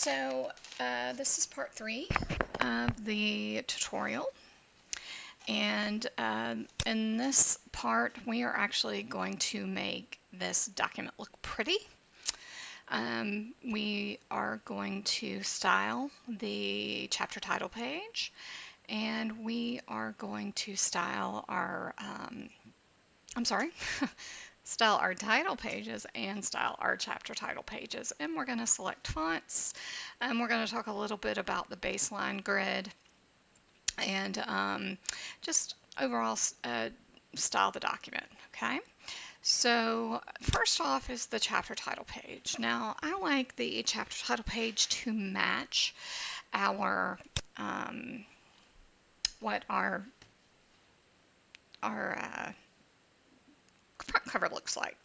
So this is part 3 of the tutorial, and in this part we are actually going to make this document look pretty. We are going to style the chapter title page, and we are going to style our style our title pages and style our chapter title pages. And we're going to select fonts, and we're going to talk a little bit about the baseline grid, and just overall style the document. Okay, so first off is the chapter title page. Now I like the chapter title page to match our what our front cover looks like.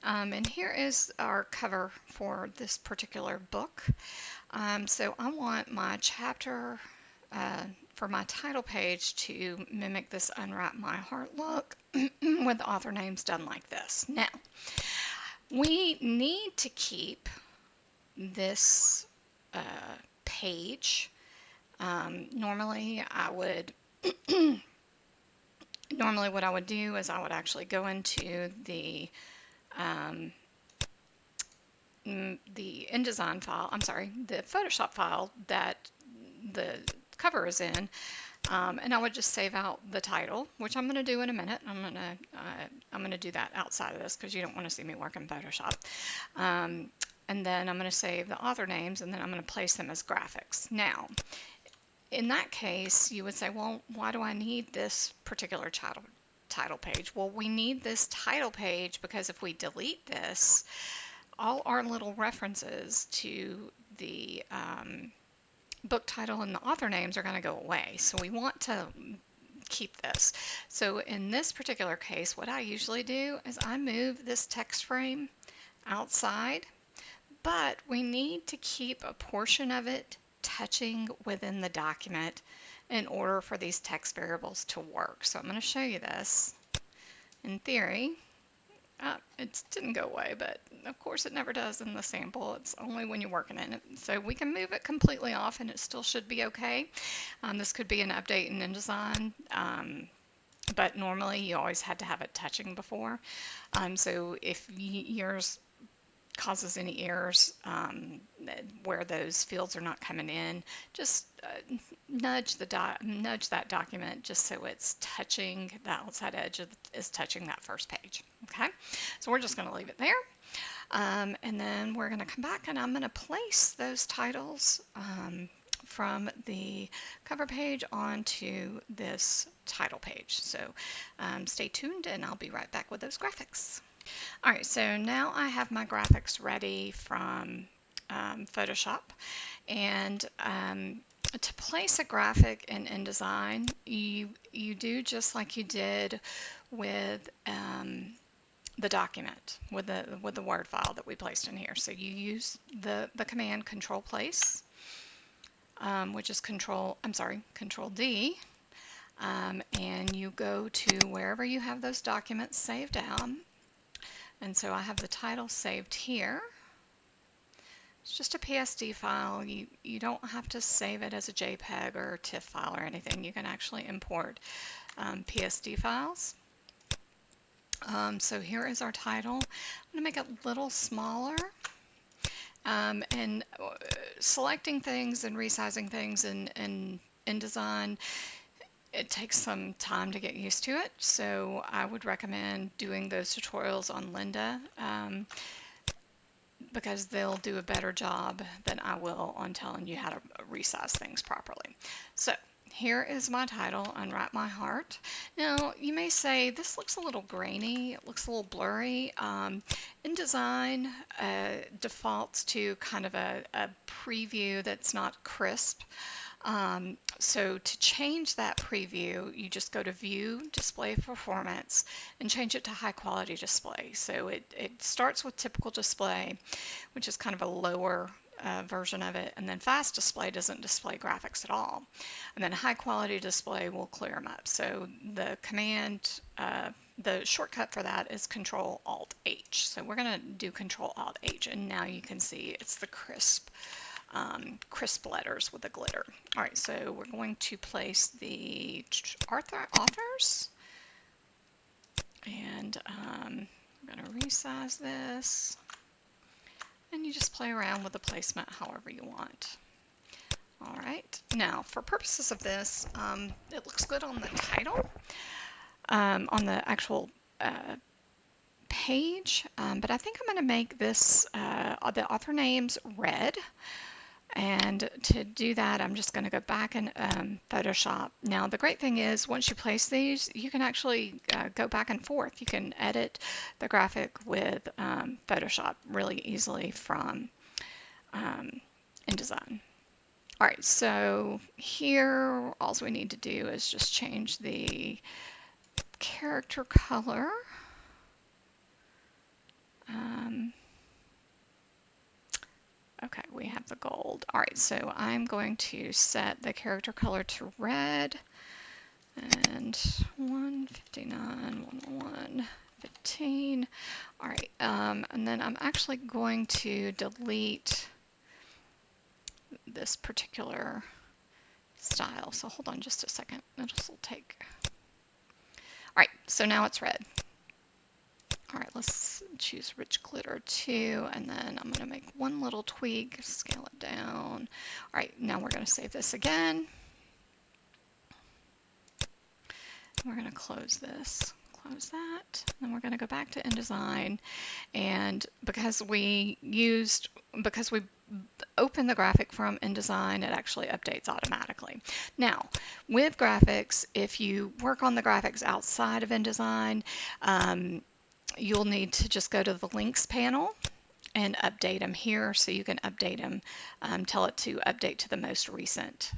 And here is our cover for this particular book. So I want my chapter for my title page to mimic this Unwrap My Heart look with the author names done like this. Now, we need to keep this page. Normally what I would do is I would actually go into the InDesign file, the Photoshop file that the cover is in, and I would just save out the title, which I'm going to do in a minute. I'm going to do that outside of this because you don't want to see me work in Photoshop. And then I'm going to save the author names, and then I'm going to place them as graphics. Now, in that case, you would say, well, why do I need this particular title page? Well, we need this title page because if we delete this, all our little references to the book title and the author names are going to go away. So we want to keep this. So in this particular case, what I usually do is I move this text frame outside, but we need to keep a portion of it touching within the document in order for these text variables to work. So I'm going to show you this. In theory, it didn't go away, but of course it never does in the sample. It's only when you're working in it. So we can move it completely off and it still should be okay. This could be an update in InDesign, but normally you always had to have it touching before. So if yours causes any errors where those fields are not coming in, just nudge that document just so it's touching, the outside edge is touching that first page. Okay, so we're just going to leave it there, and then we're going to come back and I'm going to place those titles from the cover page onto this title page. So stay tuned and I'll be right back with those graphics. Alright, so now I have my graphics ready from Photoshop, and to place a graphic in InDesign, you do just like you did with the document, with the Word file that we placed in here. So you use the command Control Place, which is Control D, and you go to wherever you have those documents saved down. And so I have the title saved here. It's just a PSD file. You don't have to save it as a JPEG or a TIFF file or anything. You can actually import PSD files. So here is our title. I'm going to make it a little smaller. And selecting things and resizing things in InDesign, it takes some time to get used to it, so I would recommend doing those tutorials on Linda because they'll do a better job than I will on telling you how to resize things properly. So here is my title, Unwrap My Heart. Now you may say this looks a little grainy, it looks a little blurry. InDesign defaults to kind of a preview that's not crisp. So to change that preview, you just go to View, Display Performance, and change it to High Quality Display. So it starts with Typical Display, which is kind of a lower version of it, and then Fast Display doesn't display graphics at all. And then High Quality Display will clear them up. So the command, the shortcut for that is Control-Alt-H. So we're going to do Control-Alt-H, and now you can see it's the crisp crisp letters with the glitter. All right, so we're going to place the authors, and I'm going to resize this, and you just play around with the placement however you want. All right, now for purposes of this, it looks good on the title, on the actual page, but I think I'm going to make this, the author names red. And to do that, I'm just going to go back in Photoshop. Now, the great thing is once you place these, you can actually go back and forth. You can edit the graphic with Photoshop really easily from InDesign. All right, so here, all we need to do is just change the character color. Okay, we have the gold. All right, so I'm going to set the character color to red, and 159, 101, 15. All right, and then I'm actually going to delete this particular style. So hold on just a second. This will take. All right, so now it's red. All right, let's choose Rich Glitter 2, and then I'm going to make one little tweak, scale it down. All right, now we're going to save this again. We're going to close this, close that, and then we're going to go back to InDesign, and because we opened the graphic from InDesign, it actually updates automatically. Now, with graphics, if you work on the graphics outside of InDesign, you'll need to just go to the links panel and update them here, so you can update them, tell it to update to the most recent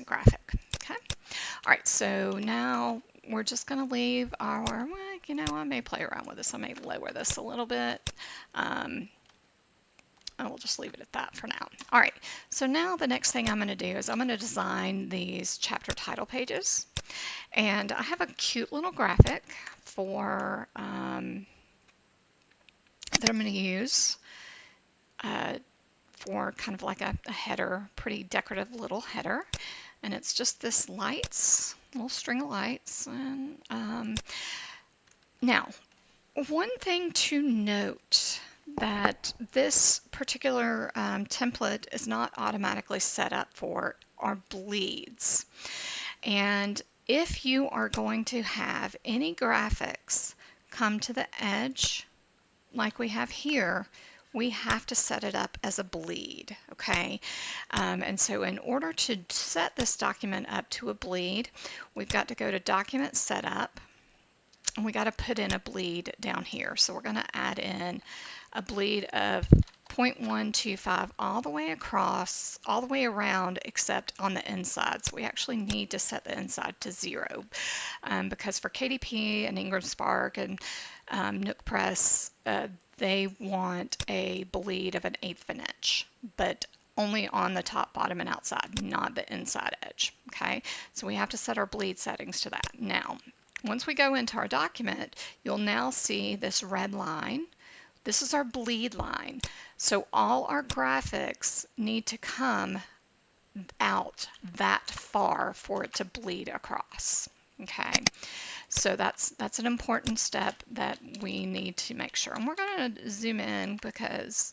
graphic. Okay. All right, so now we're just going to leave our, well, you know, I may play around with this. I may lower this a little bit. I will just leave it at that for now. All right, so now the next thing I'm going to do is I'm going to design these chapter title pages. And I have a cute little graphic for that I'm going to use for kind of like a header, pretty decorative little header. And it's just this lights, little string of lights. And now, one thing to note that this particular template is not automatically set up for are bleeds. And if you are going to have any graphics come to the edge, like we have here, we have to set it up as a bleed, okay? And so in order to set this document up to a bleed, we've got to go to Document Setup, and we got to put in a bleed down here. So we're going to add in a bleed of 0.125 all the way across, all the way around, except on the inside. So we actually need to set the inside to 0 because for KDP and Ingram Spark and Nook Press, they want a bleed of 1/8 of an inch, but only on the top, bottom, and outside, not the inside edge. Okay, so we have to set our bleed settings to that. Now, once we go into our document, you'll now see this red line. This is our bleed line. So all our graphics need to come out that far for it to bleed across. Okay, so that's an important step that we need to make sure. And we're going to zoom in because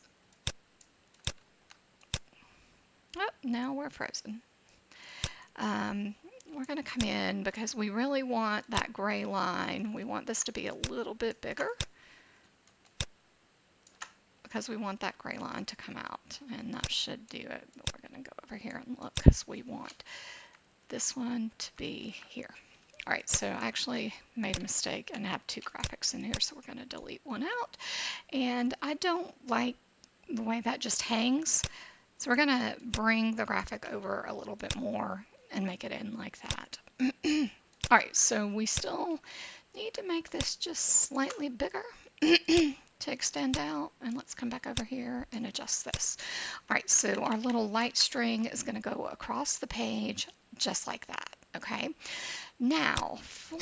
now we're frozen. We're going to come in because we really want that gray line. We want this to be a little bit bigger because we want that gray line to come out, and that should do it. But we're going to go over here and look because we want this one to be here. All right, so I actually made a mistake and have 2 graphics in here, so we're going to delete one out. And I don't like the way that just hangs, so we're going to bring the graphic over a little bit more and make it in like that. All right, so we still need to make this just slightly bigger to extend out, and let's come back over here and adjust this. All right, so our little light string is going to go across the page just like that. Okay, now for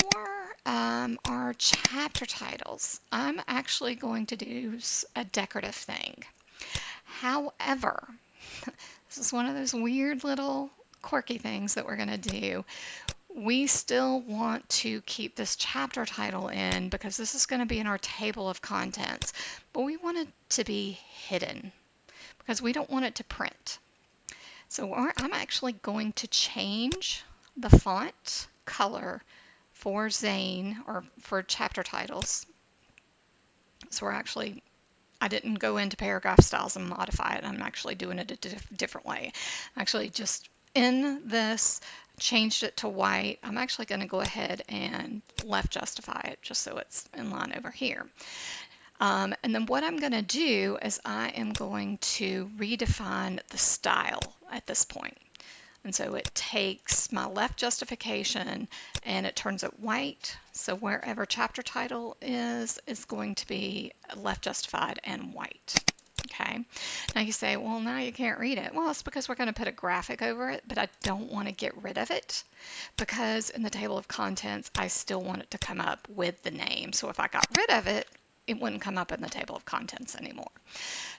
our chapter titles, I'm actually going to do a decorative thing. However, This is one of those weird little quirky things that we're going to do. We still want to keep this chapter title in because this is going to be in our table of contents, but we want it to be hidden because we don't want it to print. So I'm actually going to change the font color for Zane, or for chapter titles. So I didn't go into paragraph styles and modify it. I'm actually doing it a different way. Actually, just in this, changed it to white. I'm actually going to go ahead and left justify it just so it's in line over here. And then what I'm going to do is I am going to redefine the style at this point. And so it takes my left justification and it turns it white. So wherever chapter title is going to be left justified and white. Okay. Now you say, well, now you can't read it. Well, it's because we're going to put a graphic over it, but I don't want to get rid of it because in the table of contents, I still want it to come up with the name. So if I got rid of it, it wouldn't come up in the table of contents anymore.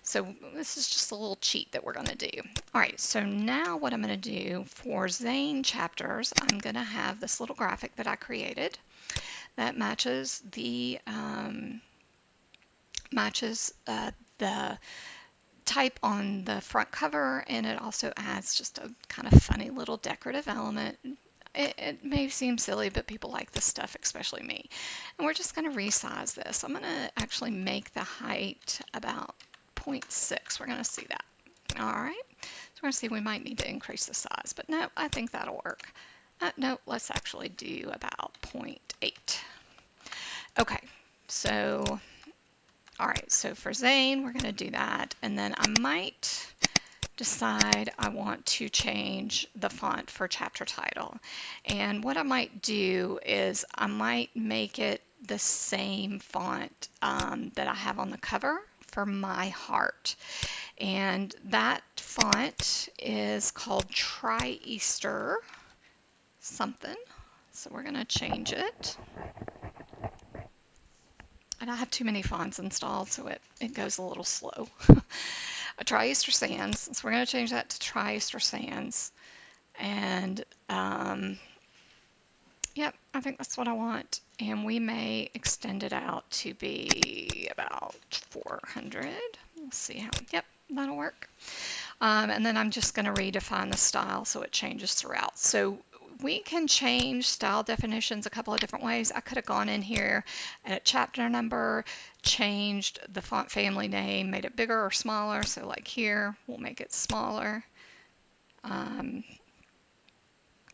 So this is just a little cheat that we're going to do. All right, so now what I'm going to do for Zane chapters, I'm going to have this little graphic that I created that matches the the type on the front cover, and it also adds just a kind of funny little decorative element. It may seem silly, but people like this stuff, especially me. And we're just going to resize this. I'm going to actually make the height about 0.6. We're going to see that. All right. So we're going to see we might need to increase the size, but no, I think that'll work. No, let's actually do about 0.8. Okay. So, all right. So for Zane, we're going to do that. And then I might decide I want to change the font for chapter title. And what I might do is I might make it the same font that I have on the cover for My Heart. And that font is called Tri-Easter something. So we're going to change it. And I have too many fonts installed, so it goes a little slow. A Tri-Easter Sans. So we're going to change that to Tri-Easter Sans. And yep, I think that's what I want. And we may extend it out to be about 400. We'll see how, yep, that'll work. And then I'm just going to redefine the style so it changes throughout. So we can change style definitions a couple of different ways. I could have gone in here at chapter number, changed the font family name, made it bigger or smaller. So like here, we'll make it smaller.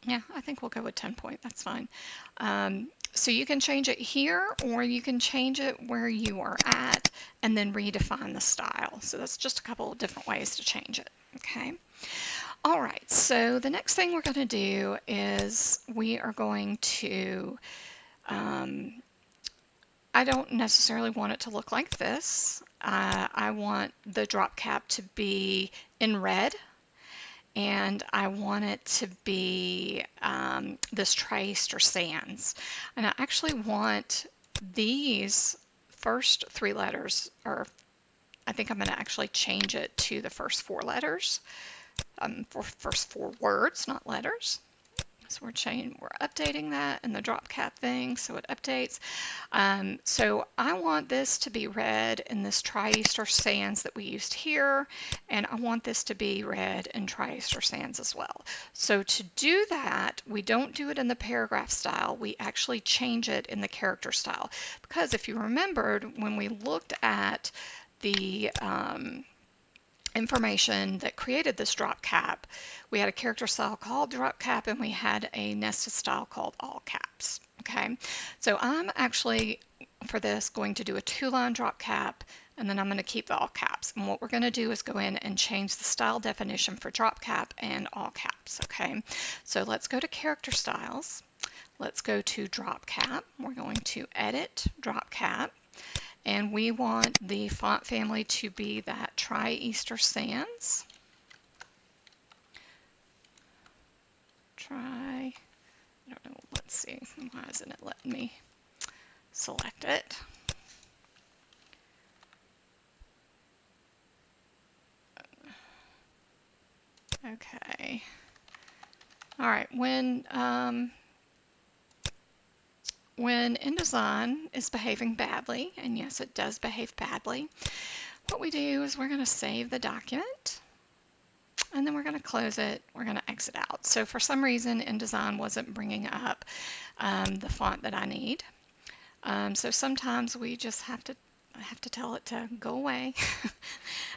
Yeah, I think we'll go with 10 point. That's fine. So you can change it here, or you can change it where you are at and then redefine the style. So that's just a couple of different ways to change it. Okay. All right. So the next thing we're going to do is we are going to, I don't necessarily want it to look like this. I want the drop cap to be in red. And I want it to be this Tri-Easter Sans. And I actually want these first 3 letters, or I think I'm going to actually change it to the first 4 letters, for first 4 words, not letters. So we're updating that in the drop cap thing, so it updates. So I want this to be red in this Tri-Easter Sans that we used here, and I want this to be red in Tri-Easter Sans as well. So to do that, we don't do it in the paragraph style, we actually change it in the character style. Because if you remembered, when we looked at the information that created this drop cap, we had a character style called drop cap and we had a nested style called all caps. Okay, so I'm actually for this going to do a 2-line drop cap, and then I'm going to keep the all caps. And what we're going to do is go in and change the style definition for drop cap and all caps. Okay, so let's go to character styles. Let's go to drop cap. We're going to edit drop cap. And we want the font family to be that Tri-Easter Sans. I don't know, let's see, why isn't it letting me select it? Okay. All right. When InDesign is behaving badly, and yes, it does behave badly, what we do is we're going to save the document, and then we're going to close it. We're going to exit out. So for some reason, InDesign wasn't bringing up the font that I need. So sometimes we just have to tell it to go away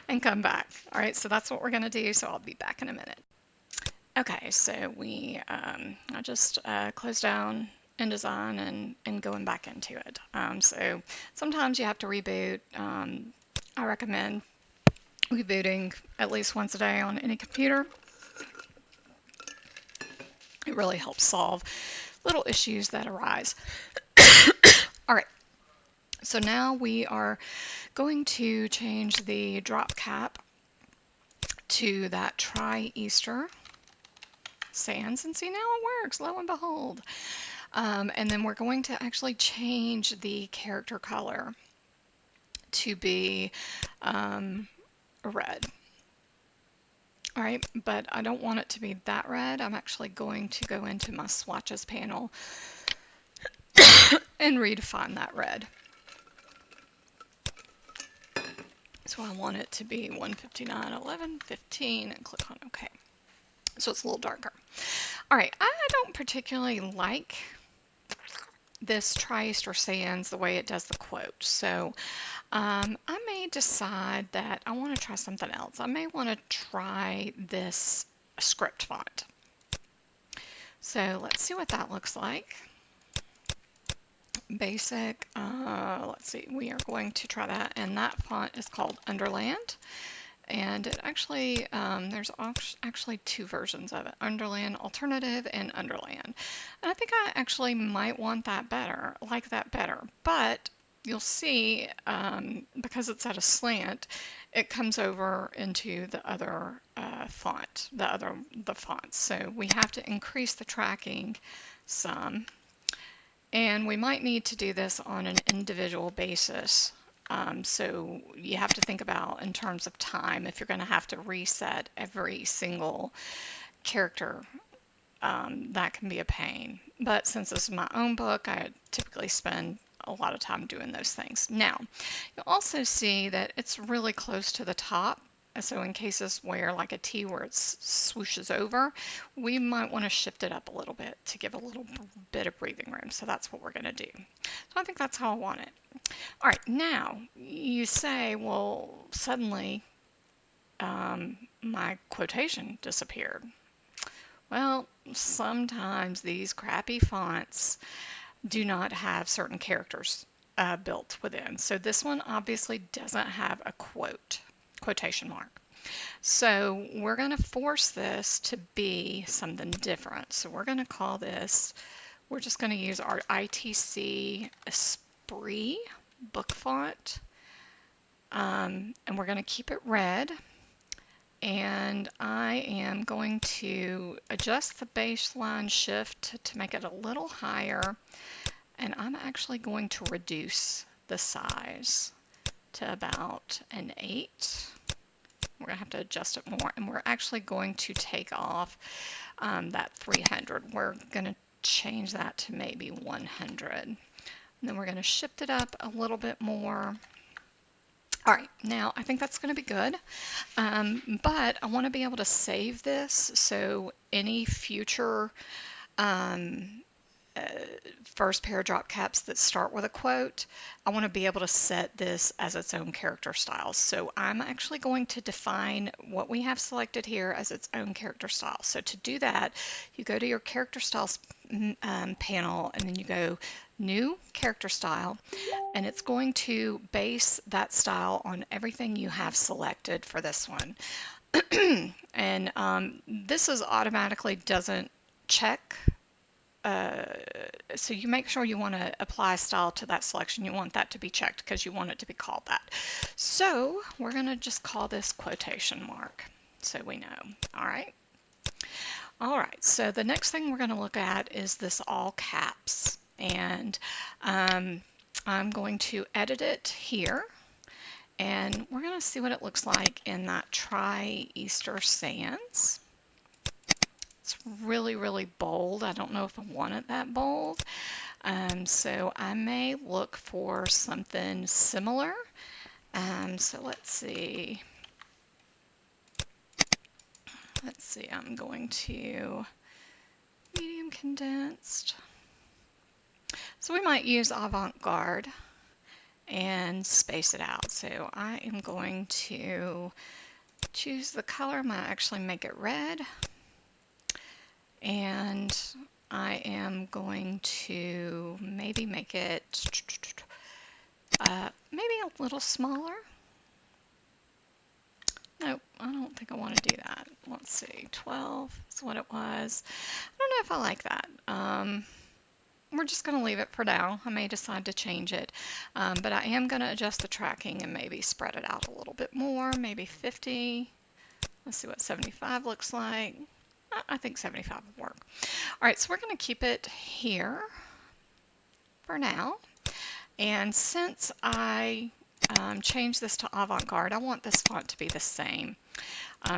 and come back. All right, so that's what we're going to do. So I'll be back in a minute. Okay, so I just closed down InDesign and going back into it. So sometimes you have to reboot. I recommend rebooting at least once a day on any computer. It really helps solve little issues that arise. All right, so now we are going to change the drop cap to that Tri-Easter Sans, and see, now it works, lo and behold. And then we're going to actually change the character color to be red. All right, but I don't want it to be that red. I'm actually going to go into my swatches panel and redefine that red. So I want it to be 159.11.15 and click on OK. So it's a little darker. All right, I don't particularly like this Tri-Easter Sans the way it does the quote. So I may decide that I want to try something else. I may want to try this script font. So let's see what that looks like. Basic, let's see, we are going to try that, and that font is called Underland. And it actually, there's actually two versions of it, Underland Alternative and Underland. And I think I actually might want that better, like that better. But you'll see, because it's at a slant, it comes over into the other font, the fonts. So we have to increase the tracking some. And we might need to do this on an individual basis. So you have to think about in terms of time if you're going to have to reset every single character. That can be a pain. But since this is my own book, I typically spend a lot of time doing those things. Now, you'll also see that it's really close to the top. So in cases where like a T where it swooshes over, we might want to shift it up a little bit to give a little bit of breathing room. So that's what we're going to do. So I think that's how I want it. All right, now you say, well, suddenly my quotation disappeared. Well, sometimes these crappy fonts do not have certain characters built within. So this one obviously doesn't have a quotation mark. So we're going to force this to be something different. So we're going to call this, we're just going to use our ITC Esprit book font, and we're going to keep it red. And I am going to adjust the baseline shift to make it a little higher, and I'm actually going to reduce the size to about an 8. We're going to have to adjust it more, and we're actually going to take off that 300. We're going to change that to maybe 100. And then we're going to shift it up a little bit more. All right, now I think that's going to be good, but I want to be able to save this so any future first pair of drop caps that start with a quote, I want to be able to set this as its own character style. So I'm actually going to define what we have selected here as its own character style. So to do that, you go to your character styles panel, and then you go new character style, and it's going to base that style on everything you have selected for this one. And this is automatically doesn't check. So you make sure you want to apply style to that selection. You want that to be checked because you want it to be called that. So we're going to just call this quotation mark so we know. All right. All right. So the next thing we're going to look at is this all caps. And I'm going to edit it here. And we're going to see what it looks like in that Tri-Easter Sans. It's really, really bold. I don't know if I want it that bold. So I may look for something similar. So let's see. I'm going to medium condensed. So we might use avant-garde and space it out. So I am going to choose the color. I might actually make it red. And I am going to maybe make it maybe a little smaller. Nope, I don't think I want to do that. Let's see, 12 is what it was. I don't know if I like that. We're just going to leave it for now. I may decide to change it, but I am going to adjust the tracking and maybe spread it out a little bit more, maybe 50. Let's see what 75 looks like. I think 75 will work. All right, so we're going to keep it here for now. And since I changed this to avant-garde, I want this font to be the same.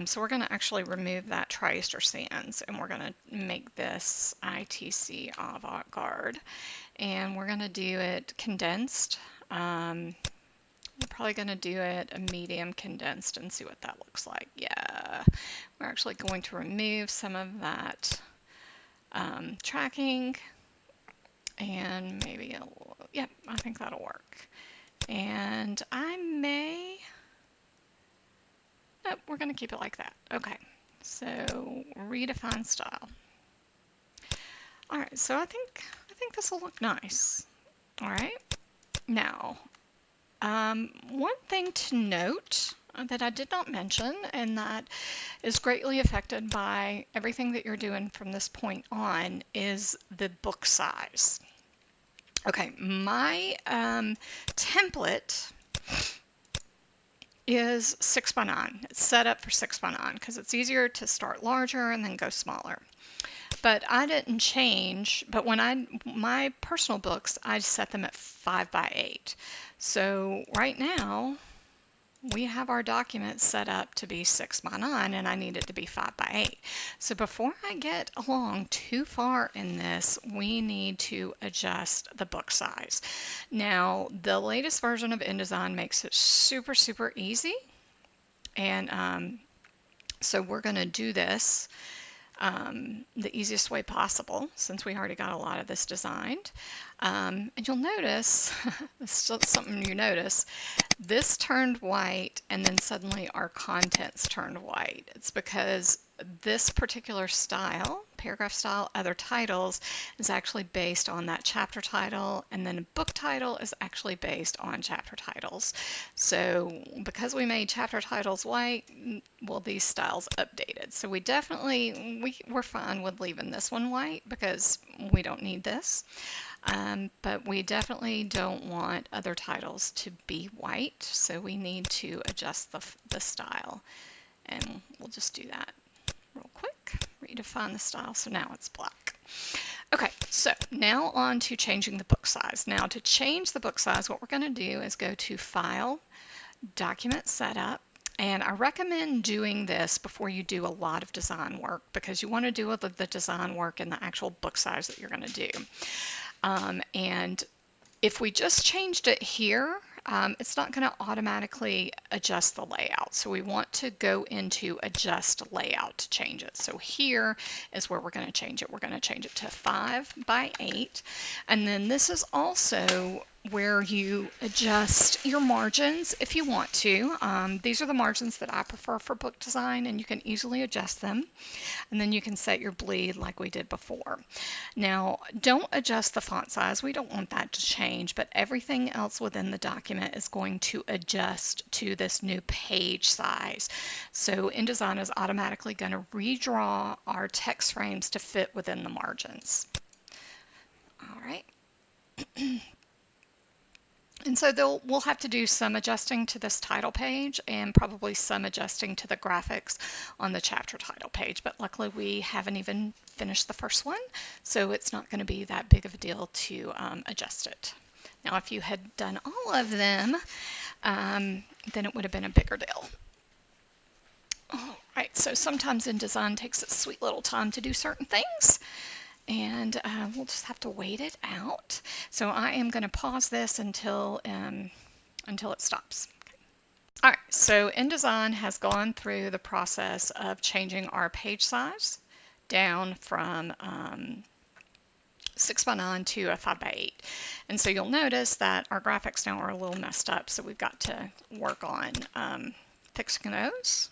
So we're going to actually remove that Triester Sans, and we're going to make this ITC avant-garde. And we're going to do it condensed. We're probably going to do it a medium condensed and see what that looks like. Yeah, we're actually going to remove some of that tracking, and maybe a little, yep, I think that'll work. And I may, nope, we're going to keep it like that. Okay, so redefine style. All right, so I think this will look nice. All right, now one thing to note that I did not mention, and that is greatly affected by everything that you're doing from this point on, is the book size. Okay, my template is 6 by 9. It's set up for 6 by 9 because it's easier to start larger and then go smaller. But I didn't change, but when my personal books, I set them at 5 by 8. So right now, we have our document set up to be 6 by 9, and I need it to be 5 by 8. So before I get along too far in this, we need to adjust the book size. Now, the latest version of InDesign makes it super, super easy. And so we're going to do this the easiest way possible, since we already got a lot of this designed. And you'll notice, this is something you notice, this turned white and then suddenly our contents turned white. It's because this particular style, paragraph style, other titles, is actually based on that chapter title, and then a book title is actually based on chapter titles. So because we made chapter titles white, well, these styles updated. So we're fine with leaving this one white because we don't need this. But we definitely don't want other titles to be white, so we need to adjust the style. And we'll just do that real quick. Redefine the style, so now it's black. Okay, so now on to changing the book size. Now to change the book size, what we're going to do is go to File, Document Setup, and I recommend doing this before you do a lot of design work, because you want to do the design work in the actual book size that you're going to do. And if we just changed it here, it's not going to automatically adjust the layout. So we want to go into adjust layout to change it. So here is where we're going to change it. We're going to change it to 5 by 8. And then this is also where you adjust your margins if you want to. These are the margins that I prefer for book design, and you can easily adjust them. And then you can set your bleed like we did before. Now, don't adjust the font size. We don't want that to change, but everything else within the document is going to adjust to this new page size. So InDesign is automatically going to redraw our text frames to fit within the margins. All right. And so we'll have to do some adjusting to this title page and probably some adjusting to the graphics on the chapter title page. But luckily we haven't even finished the first one, so it's not going to be that big of a deal to adjust it. Now, if you had done all of them, then it would have been a bigger deal. All right, So sometimes InDesign takes its sweet little time to do certain things, and we'll just have to wait it out. So I am going to pause this until it stops. All right, so InDesign has gone through the process of changing our page size down from 6x9 to a 5x8. And so you'll notice that our graphics now are a little messed up, so we've got to work on fixing those.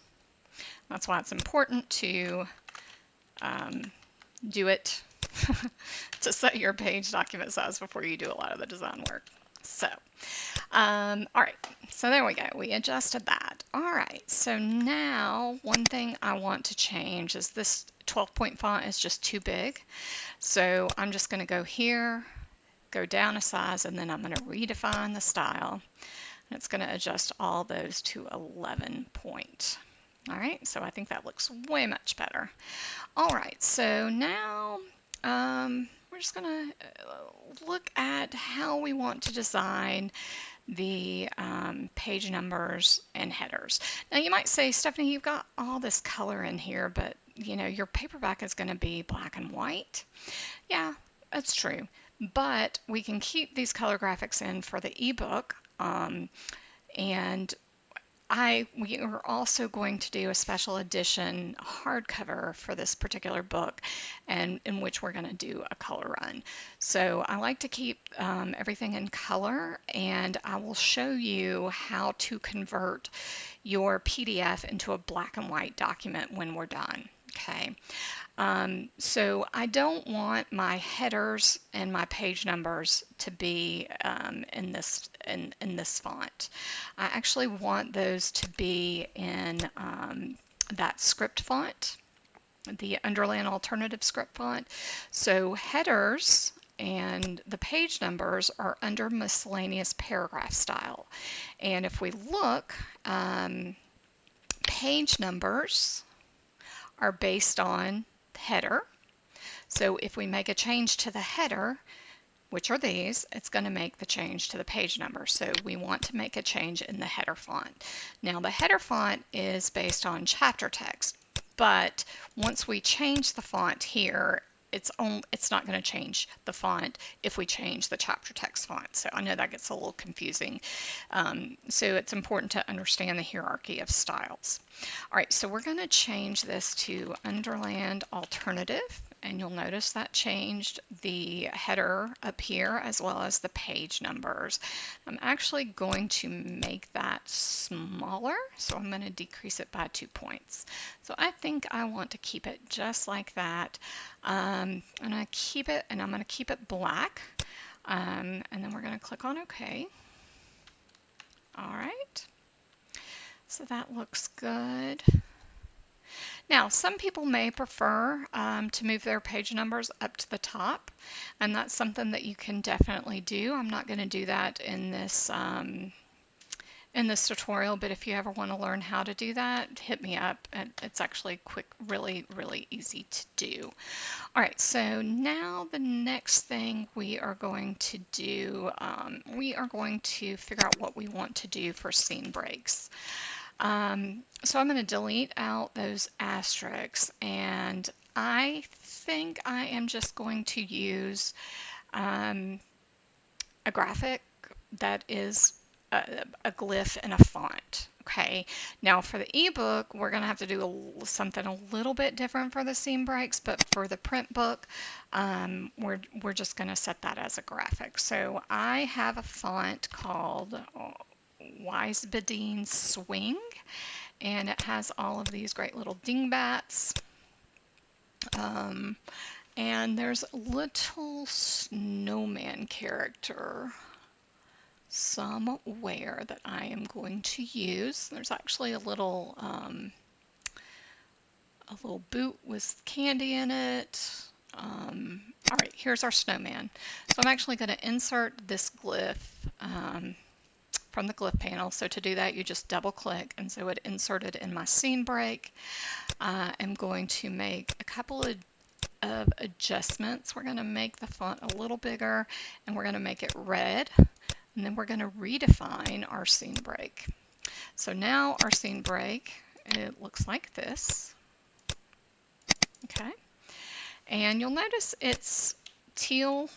That's why it's important to do it to set your page document size before you do a lot of the design work. So, all right, so there we go. We adjusted that. All right, so now one thing I want to change is this 12-point font is just too big. So I'm just going to go here, go down a size, and then I'm going to redefine the style. And it's going to adjust all those to 11 point. All right, so I think that looks way much better. All right, so now we're just going to look at how we want to design the page numbers and headers. Now you might say, Stephanie, you've got all this color in here, but you know your paperback is going to be black and white. Yeah, that's true. But we can keep these color graphics in for the ebook, and we are also going to do a special edition hardcover for this particular book, and in which we're going to do a color run. So I like to keep everything in color, and I will show you how to convert your PDF into a black and white document when we're done. Okay. So I don't want my headers and my page numbers to be in this font. I actually want those to be in that script font, the Underland Alternative Script font. So headers and the page numbers are under miscellaneous paragraph style. And if we look, page numbers are based on header. So if we make a change to the header, which are these, it's going to make the change to the page number. So we want to make a change in the header font. Now the header font is based on chapter text, but once we change the font here, it's not going to change the font if we change the chapter text font. So I know that gets a little confusing. So it's important to understand the hierarchy of styles. All right, so we're going to change this to Underland Alternative, and you'll notice that changed the header up here as well as the page numbers. I'm actually going to make that smaller, so I'm going to decrease it by 2 points. So I think I want to keep it just like that. I'm going to keep it, and I'm going to keep it black, and then we're going to click on OK. All right, so that looks good. Now, some people may prefer to move their page numbers up to the top, and that's something that you can definitely do. I'm not going to do that in this tutorial, but if you ever want to learn how to do that, hit me up. It's actually quick, really, really easy to do. All right, so now the next thing we are going to do, we are going to figure out what we want to do for scene breaks. So I'm going to delete out those asterisks, and I think I am just going to use a graphic that is a glyph and a font. Okay, now for the ebook, we're going to have to do something a little bit different for the scene breaks, but for the print book, we're just going to set that as a graphic. So I have a font called Wisebedine Swing, and it has all of these great little dingbats. And there's a little snowman character somewhere that I am going to use. There's actually a little boot with candy in it. All right, here's our snowman. So I'm actually going to insert this glyph from the glyph panel. So to do that, you just double click, and so it inserted in my scene break. I'm going to make a couple of adjustments. We're going to make the font a little bigger, and we're going to make it red, and then we're going to redefine our scene break. So now our scene break, it looks like this. Okay, and you'll notice it's teal,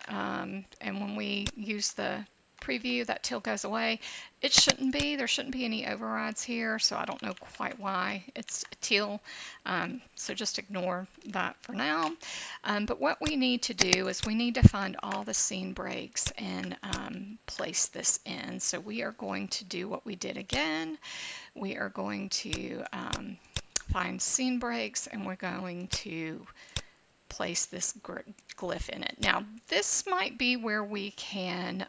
and when we use the preview, that teal goes away. It shouldn't be. There shouldn't be any overrides here, so I don't know quite why it's teal. So just ignore that for now. But what we need to do is we need to find all the scene breaks and place this in. So we are going to do what we did again. We are going to find scene breaks, and we're going to place this glyph in it. Now, this might be where we can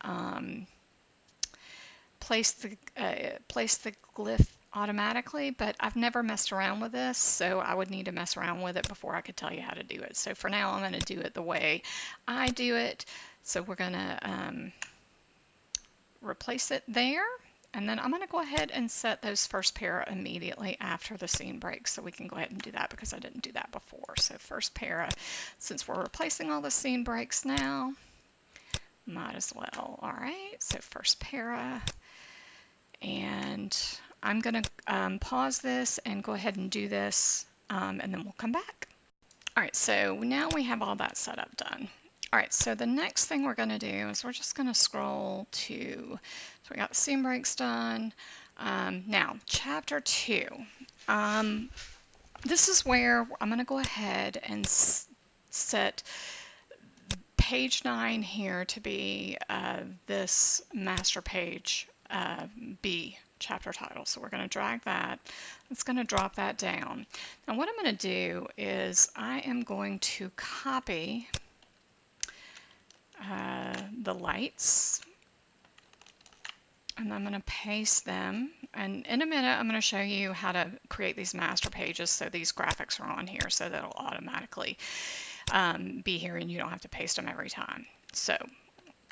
place the glyph automatically, but I've never messed around with this, so I would need to mess around with it before I could tell you how to do it. So for now, I'm going to do it the way I do it. So we're going to replace it there. And then I'm going to go ahead and set those first pair immediately after the scene break. So we can go ahead and do that because I didn't do that before. So first para, since we're replacing all the scene breaks now, might as well. All right, so first para. And I'm going to pause this and go ahead and do this, and then we'll come back. All right, so now we have all that setup done. All right, so the next thing we're going to do is we're just going to scroll to, so we got the scene breaks done. Now, chapter 2. This is where I'm going to go ahead and set page 9 here to be this master page B chapter title. So we're going to drag that. It's going to drop that down. Now what I'm going to do is I am going to copy the lights, and I'm going to paste them. And in a minute, I'm going to show you how to create these master pages so these graphics are on here so that it'll automatically be here and you don't have to paste them every time. So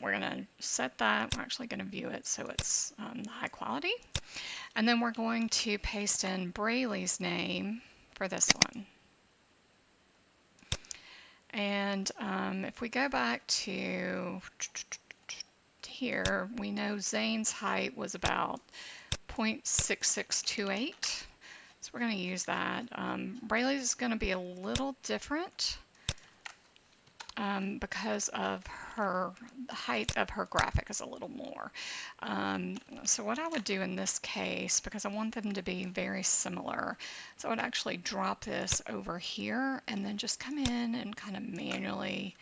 we're going to set that. We're actually going to view it so it's high quality. And then we're going to paste in Braley's name for this one. And if we go back to here, we know Zane's height was about 0.6628. So we're going to use that. Braley's is going to be a little different because of the height of her graphic is a little more. So what I would do in this case, because I want them to be very similar, so I would actually drop this over here and then just come in and kind of manually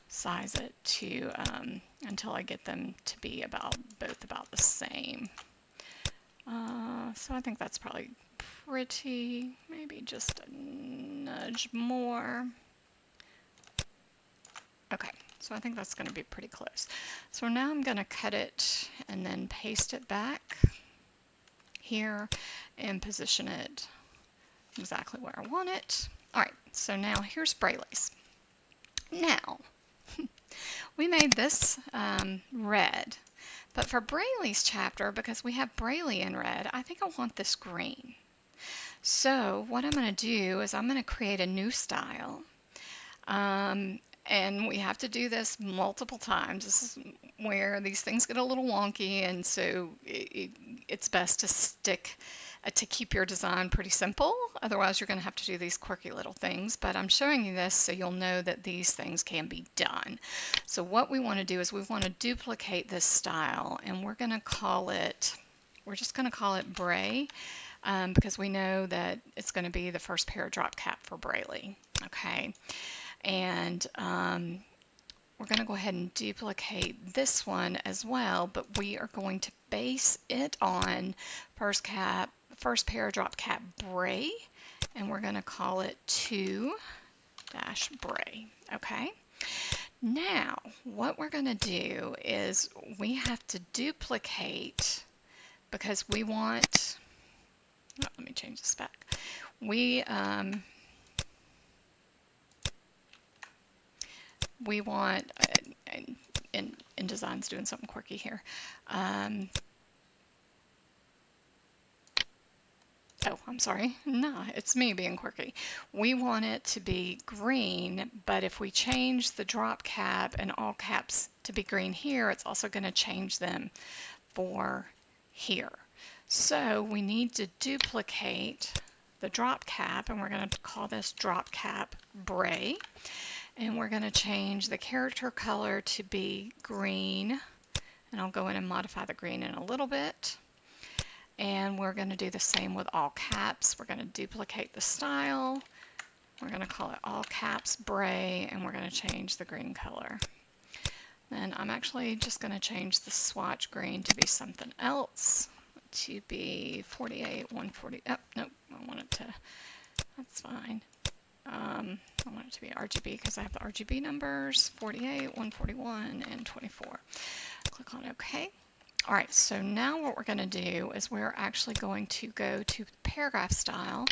size it to until I get them to be both about the same. So I think that's probably pretty, maybe just a nudge more. Okay, so I think that's going to be pretty close. So now I'm going to cut it and then paste it back here and position it exactly where I want it. All right, so now here's Braley's. Now, we made this red, but for Braley's chapter, because we have Braley in red, I think I want this green. So what I'm going to do is I'm going to create a new style. And we have to do this multiple times. This is where these things get a little wonky, and so it's best to keep your design pretty simple. Otherwise, you're going to have to do these quirky little things. But I'm showing you this so you'll know that these things can be done. So what we want to do is we want to duplicate this style, and we're just going to call it Bray. Because we know that it's going to be the first paragraph cap for Braley. Okay. And we're going to go ahead and duplicate this one as well, but we are going to base it on first paragraph cap Bray, and we're going to call it 2-Bray. Okay. Now, what we're going to do is we have to duplicate, because we want, let me change this back. We want, InDesign's doing something quirky here. Oh, I'm sorry. No, it's me being quirky. We want it to be green, but if we change the drop cap and all caps to be green here, it's also going to change them for here. So we need to duplicate the drop cap, and we're going to call this drop cap Bray. And we're going to change the character color to be green. And I'll go in and modify the green in a little bit. And we're going to do the same with all caps. We're going to duplicate the style. We're going to call it all caps Bray, and we're going to change the green color. Then I'm actually just going to change the swatch green to be something else, to be 48, 140. Oh, nope, I want it to, that's fine. I want it to be RGB because I have the RGB numbers, 48, 141, and 24. Click on OK. All right, so now what we're going to do is we're actually going to go to paragraph style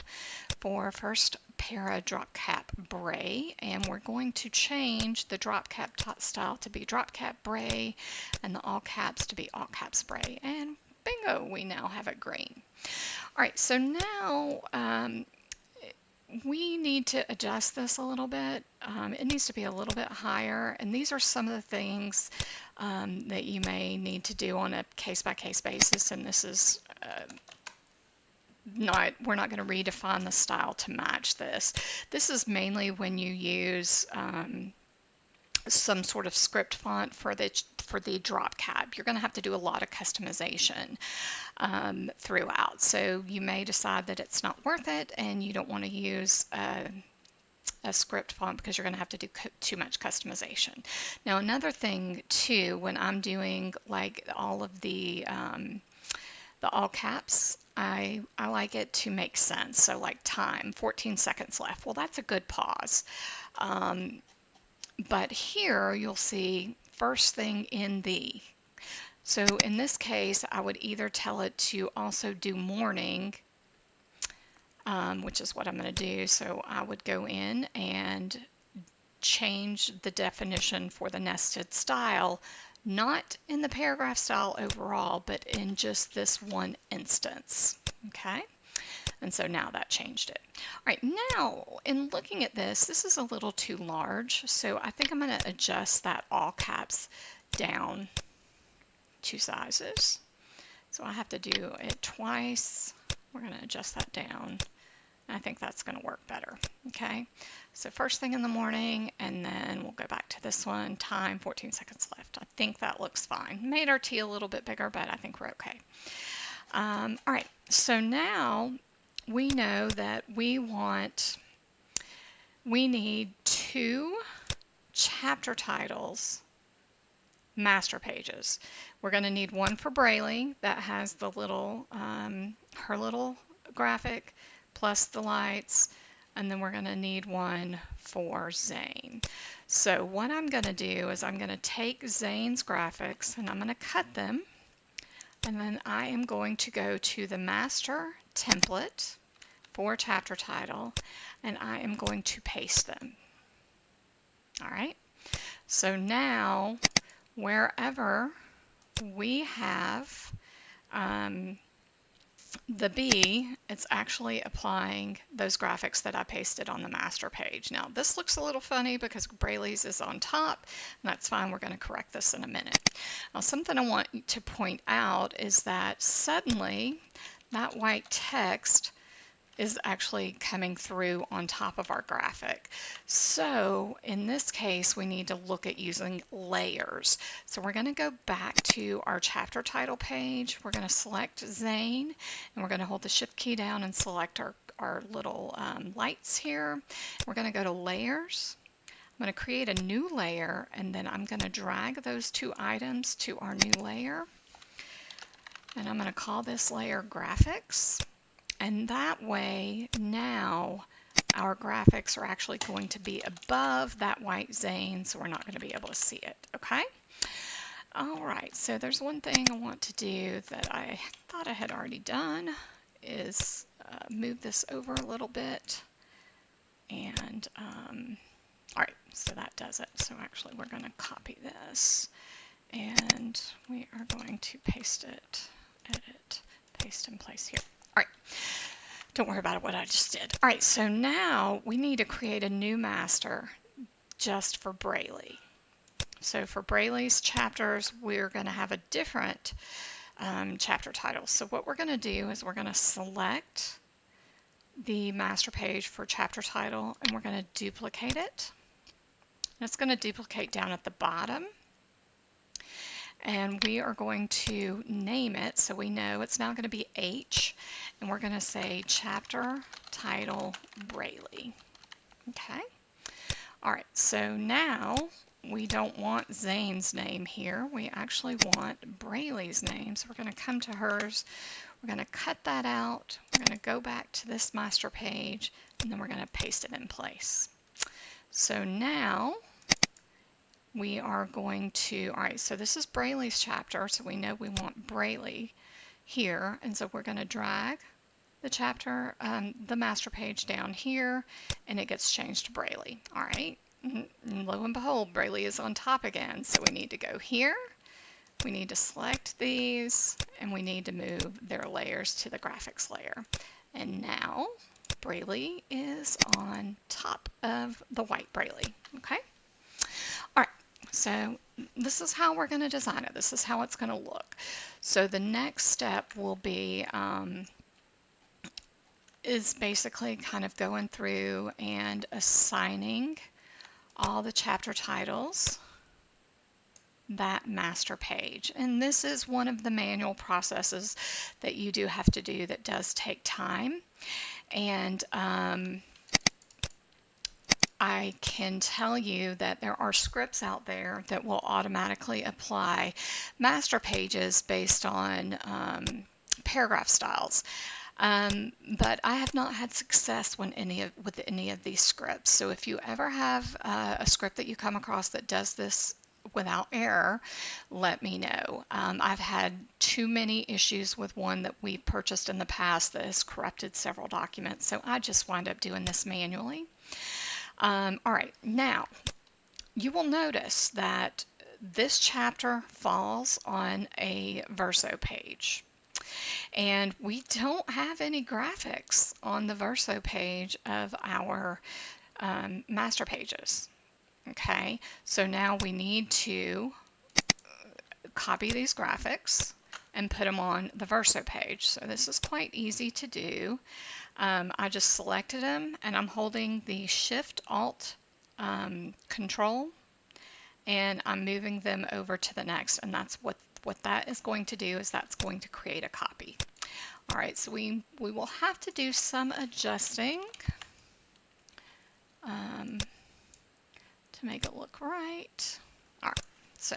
for first para drop cap Bray, and we're going to change the drop cap style to be drop cap Bray and the all caps to be all caps Bray, and bingo, we now have it green. All right, so now we need to adjust this a little bit. It needs to be a little bit higher, and these are some of the things that you may need to do on a case-by-case basis, and this is we're not going to redefine the style to match this. This is mainly when you use some sort of script font for the drop cap. You're going to have to do a lot of customization throughout. So you may decide that it's not worth it and you don't want to use a script font because you're going to have to do too much customization. Now another thing too, when I'm doing like all of the all caps, I like it to make sense. So like time, 14 seconds left. Well, that's a good pause. But here you'll see first thing in the. So in this case, I would either tell it to also do morning, which is what I'm going to do. So I would go in and change the definition for the nested style, not in the paragraph style overall, but in just this one instance. Okay. And so now that changed it. All right, now in looking at this, this is a little too large. So I think I'm going to adjust that all caps down 2 sizes. So I have to do it twice. We're going to adjust that down. I think that's going to work better. Okay, so first thing in the morning, and then we'll go back to this one, time, 14 seconds left. I think that looks fine. Made our T a little bit bigger, but I think we're okay. All right, so now we know that we need 2 chapter titles master pages. We're going to need one for Braylee that has the little, her little graphic plus the lights, and then we're going to need one for Zane. So what I'm going to do is I'm going to take Zane's graphics and I'm going to cut them, and then I am going to go to the master template for chapter title, and I am going to paste them. All right, so now wherever we have the B, it's actually applying those graphics that I pasted on the master page. Now this looks a little funny because Braylee's is on top, and that's fine. We're going to correct this in a minute. Now something I want to point out is that suddenly that white text is actually coming through on top of our graphic. So in this case, we need to look at using layers. So we're going to go back to our chapter title page. We're going to select Zane, and we're going to hold the shift key down and select our little lights here. We're going to go to layers. I'm going to create a new layer, and then I'm going to drag those 2 items to our new layer. And I'm going to call this layer graphics. And that way, now our graphics are actually going to be above that white Zane, so we're not going to be able to see it, okay? All right, so there's one thing I want to do that I thought I had already done is move this over a little bit. And, all right, so that does it. So actually, we're going to copy this, and we are going to paste it, edit, paste in place here. All right, don't worry about what I just did. All right, so now we need to create a new master just for Braylee. So for Braylee's chapters, we're going to have a different chapter title. So what we're going to do is we're going to select the master page for chapter title, and we're going to duplicate it. And it's going to duplicate down at the bottom. And we are going to name it so we know it's now going to be H, and we're going to say chapter title Braley. Okay. All right, so now we don't want Zane's name here. We actually want Braley's name. So we're going to come to hers. We're going to cut that out. We're going to go back to this master page, and then we're going to paste it in place. So now we are going to, all right, so this is Braley's chapter, so we know we want Braley here, and so we're going to drag the chapter, the master page down here, and it gets changed to Braley. All right, and lo and behold, Braley is on top again, so we need to go here, we need to select these, and we need to move their layers to the graphics layer. And now Braley is on top of the white Braley, okay? All right, so this is how we're going to design it. This is how it's going to look. So the next step will be is basically kind of going through and assigning all the chapter titles that master page. And this is one of the manual processes that you do have to do that does take time. And I can tell you that there are scripts out there that will automatically apply master pages based on paragraph styles. But I have not had success with any of these scripts. So if you ever have a script that you come across that does this without error, let me know. I've had too many issues with one that we purchased in the past that has corrupted several documents. So I just wind up doing this manually. All right, now you will notice that this chapter falls on a Verso page. And we don't have any graphics on the Verso page of our master pages. Okay, so now we need to copy these graphics and put them on the Verso page. So this is quite easy to do. I just selected them and I'm holding the Shift Alt Control and I'm moving them over to the next, and that's what that is going to do is that's going to create a copy. All right, so we will have to do some adjusting to make it look right. All right, so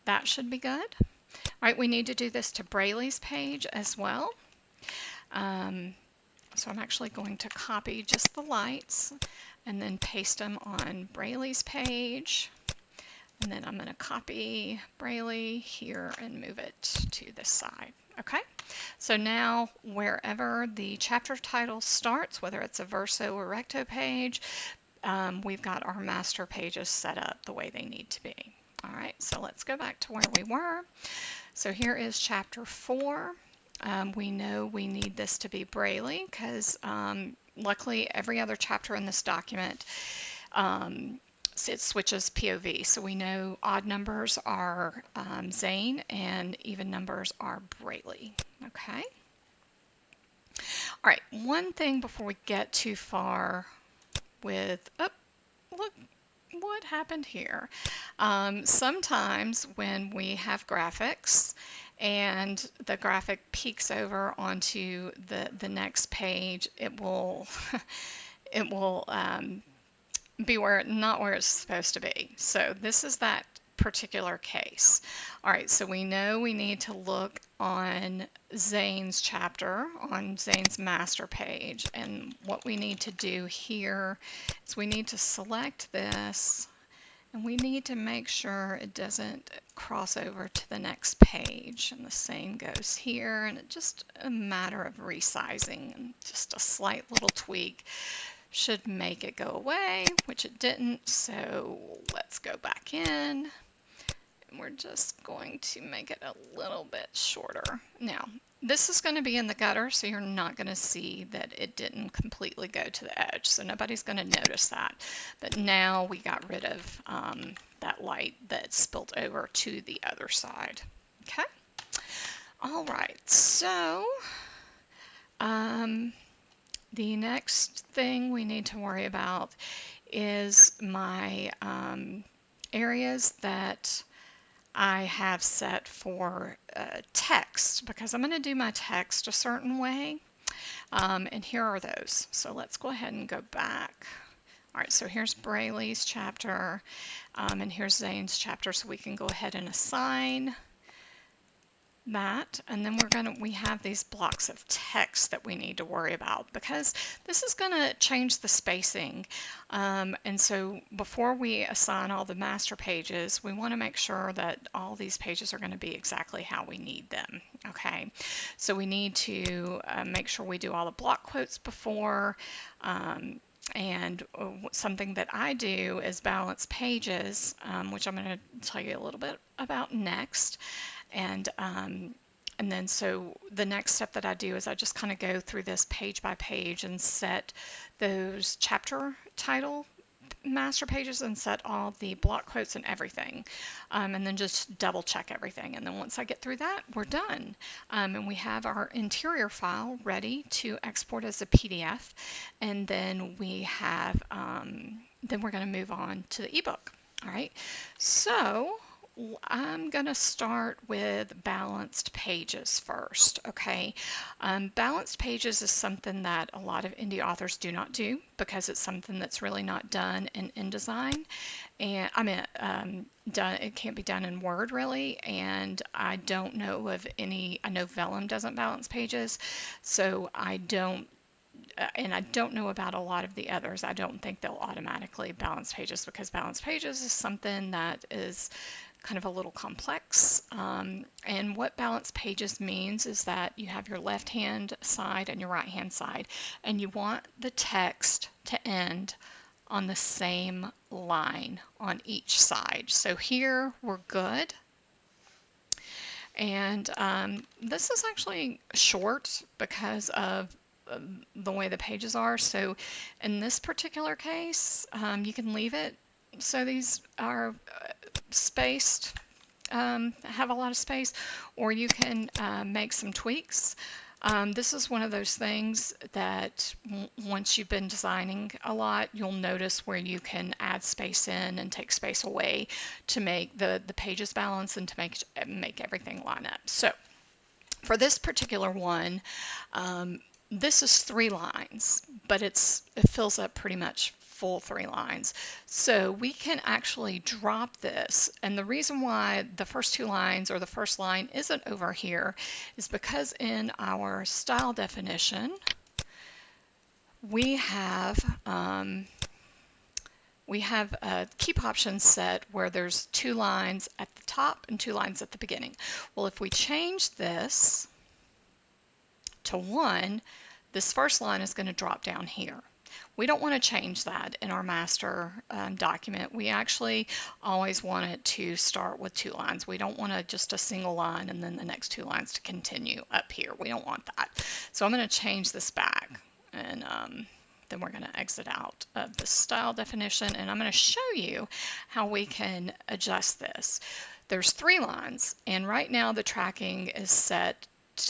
that should be good. All right, we need to do this to Braley's page as well. So I'm actually going to copy just the lights and then paste them on Braley's page. And then I'm going to copy Braley here and move it to this side. Okay, so now wherever the chapter title starts, whether it's a Verso or Recto page, we've got our master pages set up the way they need to be. All right, so let's go back to where we were. So here is chapter 4. We know we need this to be Braley because luckily every other chapter in this document it switches POV. So we know odd numbers are Zane and even numbers are Braley. Okay. All right, one thing before we get too far with, oh, look what happened here. Sometimes when we have graphics and the graphic peeks over onto the next page, it will it will be not where it's supposed to be. So this is that particular case. All right, so we know we need to look on Zane's chapter, on Zane's master page, and what we need to do here is we need to select this and we need to make sure it doesn't cross over to the next page, and the same goes here, and it's just a matter of resizing, and just a slight little tweak should make it go away, which it didn't. So let's go back in and we're just going to make it a little bit shorter. Now this is going to be in the gutter, so you're not going to see that it didn't completely go to the edge, so nobody's going to notice that. But now we got rid of that light that spilled over to the other side. Okay, all right, so The next thing we need to worry about is my areas that I have set for text, because I'm going to do my text a certain way. And here are those. So let's go ahead and go back. All right, so here's Braylee's chapter, and here's Zane's chapter, so we can go ahead and assign that, and then we have these blocks of text that we need to worry about, because this is going to change the spacing. And so before we assign all the master pages, we want to make sure that all these pages are going to be exactly how we need them. Okay, so we need to make sure we do all the block quotes before. And something that I do is balance pages, which I'm going to tell you a little bit about next. And then so the next step that I do is I just kind of go through this page by page and set those chapter title master pages and set all the block quotes and everything, and then just double check everything. And then once I get through that, we're done. And we have our interior file ready to export as a PDF, and then we have then we're going to move on to the ebook. All right, so I'm going to start with balanced pages first, okay? Balanced pages is something that a lot of indie authors do not do, because it's something that's really not done in InDesign. And I mean, it can't be done in Word really, and I don't know of any. I know Vellum doesn't balance pages, so I don't. And I don't know about a lot of the others. I don't think they'll automatically balance pages, because balance pages is something that is kind of a little complex. And what balance pages means is that you have your left hand side and your right hand side, and you want the text to end on the same line on each side. So here we're good. And this is actually short because of the way the pages are. So in this particular case, you can leave it so these are spaced, have a lot of space, or you can make some tweaks. This is one of those things that once you've been designing a lot, you'll notice where you can add space in and take space away to make the pages balance and to make everything line up. So for this particular one, this is 3 lines, but it fills up pretty much full 3 lines. So we can actually drop this, and the reason why the first 2 lines or the first line isn't over here is because in our style definition we have a keep option set where there's 2 lines at the top and 2 lines at the beginning. Well, if we change this to 1, this first line is going to drop down here. We don't want to change that in our master document. We actually always want it to start with 2 lines. We don't want just a single line and then the next 2 lines to continue up here. We don't want that. So I'm going to change this back, and then we're going to exit out of the style definition, and I'm going to show you how we can adjust this. There's 3 lines, and right now the tracking is set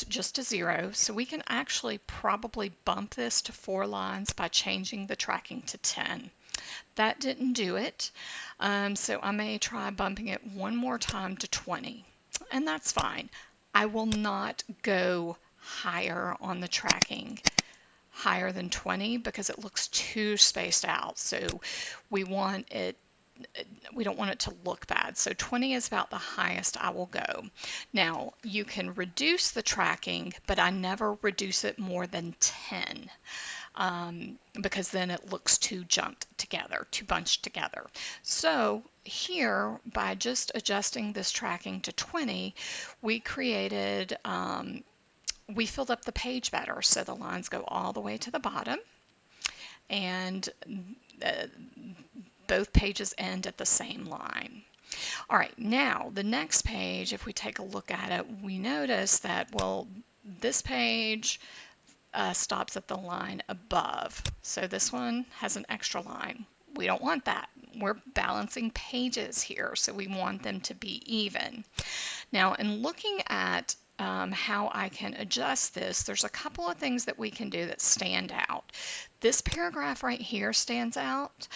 just to 0, so we can actually probably bump this to 4 lines by changing the tracking to 10. That didn't do it, so I may try bumping it one more time to 20, and that's fine. I will not go higher on the tracking, higher than 20, because it looks too spaced out. So we don't want it to look bad. So 20 is about the highest I will go. Now, you can reduce the tracking, but I never reduce it more than 10, because then it looks too bunched together. So here, by just adjusting this tracking to 20, we filled up the page better. So the lines go all the way to the bottom, and both pages end at the same line. All right, now the next page, if we take a look at it, we notice that, well, this page stops at the line above. So this one has an extra line. We don't want that. We're balancing pages here, so we want them to be even. Now, in looking at how I can adjust this, there's a couple of things that we can do that stand out. This paragraph right here stands out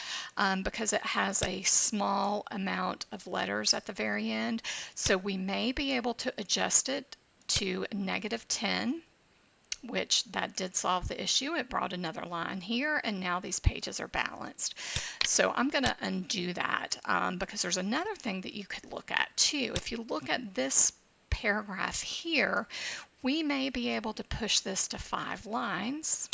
because it has a small amount of letters at the very end. So we may be able to adjust it to -10, which that did solve the issue. It brought another line here, and now these pages are balanced. So I'm going to undo that because there's another thing that you could look at too. If you look at this paragraph here, we may be able to push this to 5 lines,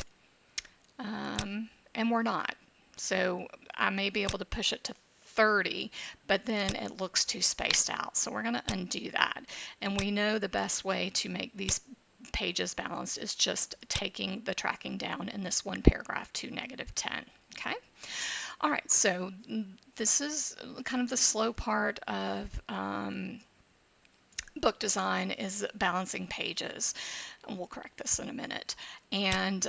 and we're not. So I may be able to push it to 30, but then it looks too spaced out. So we're going to undo that. And we know the best way to make these pages balanced is just taking the tracking down in this one paragraph to -10. Okay. All right. So this is kind of the slow part of book design, is balancing pages. And we'll correct this in a minute. And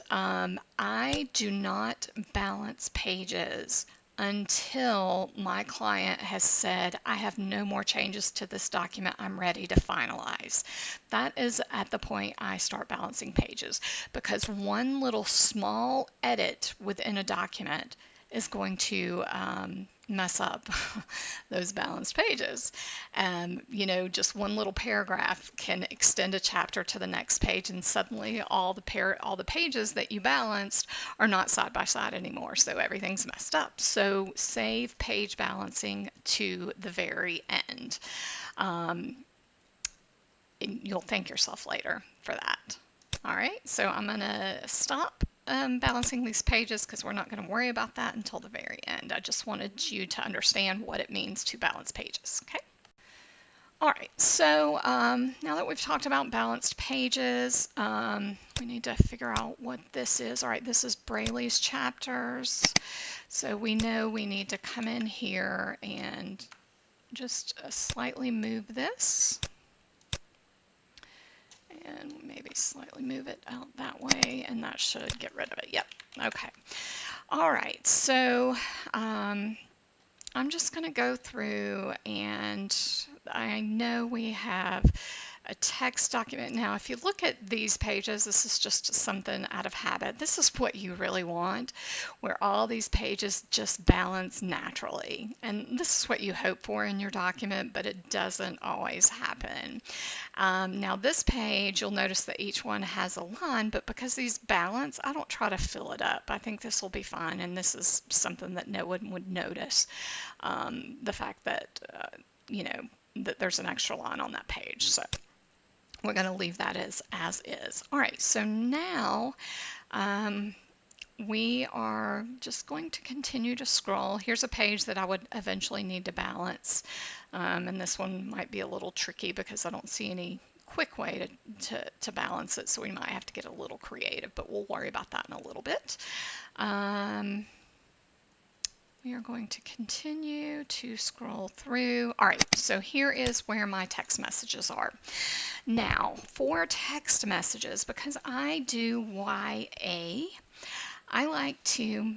I do not balance pages until my client has said, I have no more changes to this document, I'm ready to finalize. That is at the point I start balancing pages, because one little small edit within a document is going to mess up those balanced pages. You know, just one little paragraph can extend a chapter to the next page, and suddenly all the pages that you balanced are not side by side anymore, so everything's messed up. So save page balancing to the very end. You'll thank yourself later for that. All right, so I'm going to stop balancing these pages because we're not going to worry about that until the very end. I just wanted you to understand what it means to balance pages. Okay. All right, so now that we've talked about balanced pages, we need to figure out what this is. All right, this is Brailley's chapters. So we know we need to come in here and just slightly move this. And maybe slightly move it out that way, and that should get rid of it. Yep, okay. All right, so I'm just going to go through, and I know we have a text document. Now, if you look at these pages, this is just something out of habit. This is what you really want, where all these pages just balance naturally. And this is what you hope for in your document, but it doesn't always happen. Now this page, you'll notice that each one has a line, but because these balance, I don't try to fill it up. I think this will be fine, and this is something that no one would notice, the fact that, you know, that there's an extra line on that page. So we're going to leave that as is. All right, so now we are just going to continue to scroll. Here's a page that I would eventually need to balance, and this one might be a little tricky because I don't see any quick way to balance it, so we might have to get a little creative, but we'll worry about that in a little bit. We are going to continue to scroll through. All right, so here is where my text messages are. Now, for text messages, because I do YA, I like to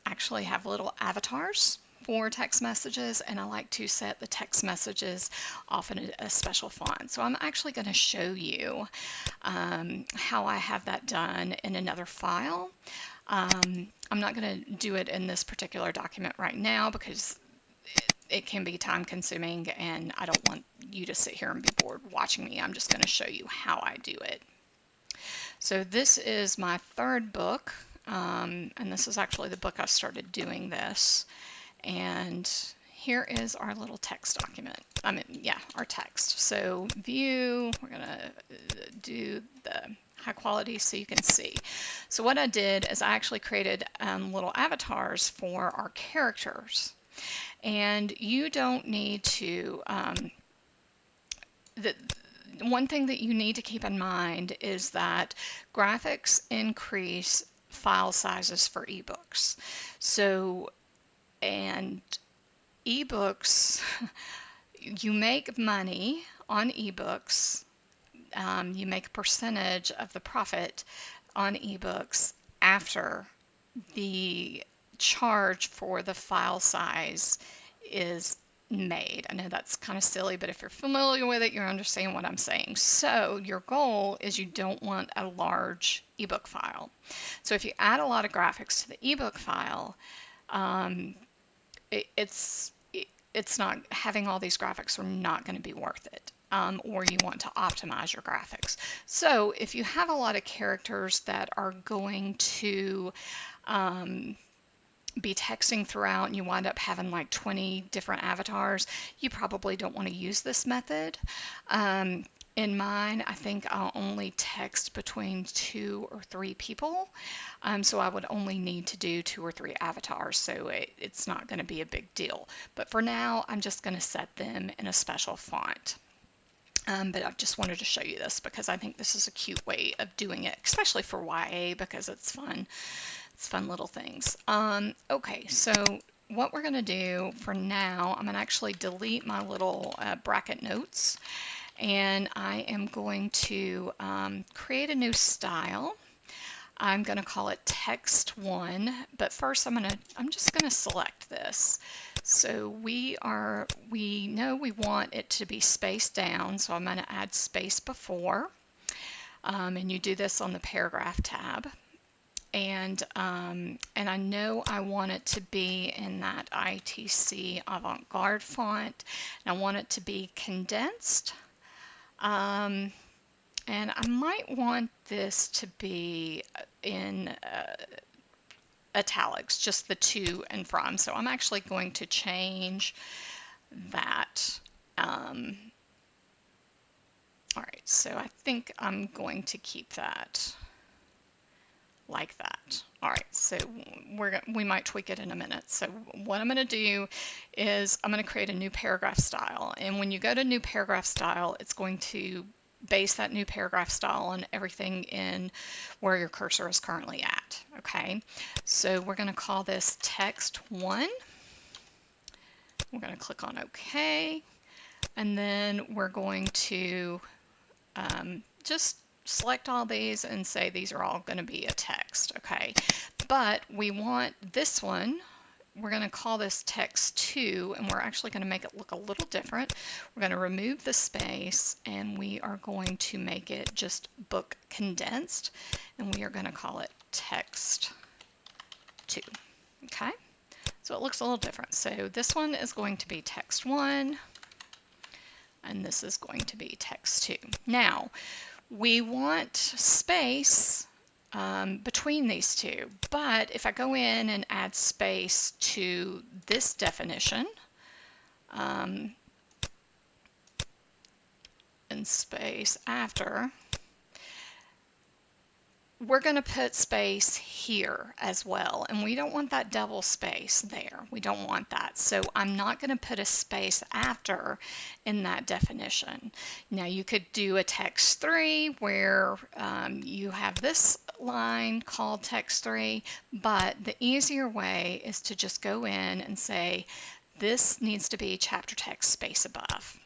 actually have little avatars for text messages, and I like to set the text messages off in a special font. So I'm actually going to show you how I have that done in another file. I'm not going to do it in this particular document right now because it can be time consuming, and I don't want you to sit here and be bored watching me. I'm just going to show you how I do it. So this is my third book, and this is actually the book I started doing this. And here is our little text document. Our text. So view, we're going to do the high quality so you can see. So what I did is I actually created little avatars for our characters. And you don't need to, one thing that you need to keep in mind is that graphics increase file sizes for ebooks. So, and ebooks, you make money on ebooks. You make a percentage of the profit on ebooks after the charge for the file size is made. I know that's kind of silly, but if you're familiar with it, you understand what I'm saying. So your goal is you don't want a large ebook file. So if you add a lot of graphics to the ebook file, um, it's not, having all these graphics are not going to be worth it. Or you want to optimize your graphics. So if you have a lot of characters that are going to be texting throughout and you wind up having like 20 different avatars, you probably don't want to use this method. In mine, I think I'll only text between 2 or 3 people, so I would only need to do 2 or 3 avatars, so it's not going to be a big deal. But for now, I'm just going to set them in a special font. But I just wanted to show you this because I think this is a cute way of doing it, especially for YA, because it's fun. It's fun little things. Okay, so what we're going to do for now, I'm going to actually delete my little bracket notes, and I am going to create a new style. I'm going to call it text 1, but first I'm just going to select this. So we know we want it to be spaced down, so I'm going to add space before, and you do this on the paragraph tab. And I know I want it to be in that ITC avant-garde font, and I want it to be condensed. And I might want this to be in italics, just the to and from. So I'm actually going to change that. All right, so I think I'm going to keep that like that. All right, so we might tweak it in a minute. So what I'm going to do is I'm going to create a new paragraph style. And when you go to new paragraph style, it's going to base that new paragraph style on everything in where your cursor is currently at. Okay, so we're going to call this text 1. We're going to click on OK. And then we're going to just select all these and say these are all going to be a text, okay? But we want this one, we're going to call this text 2, and we're actually going to make it look a little different. We're going to remove the space, and we are going to make it just book condensed, and we are going to call it text 2, okay? So it looks a little different. So this one is going to be text 1, and this is going to be text 2. Now, we want space between these two, but if I go in and add space to this definition, and space after, we're going to put space here as well, and we don't want that double space there. We don't want that. So I'm not going to put a space after in that definition. Now you could do a text 3 where you have this line called text 3, but the easier way is to just go in and say this needs to be chapter text space above.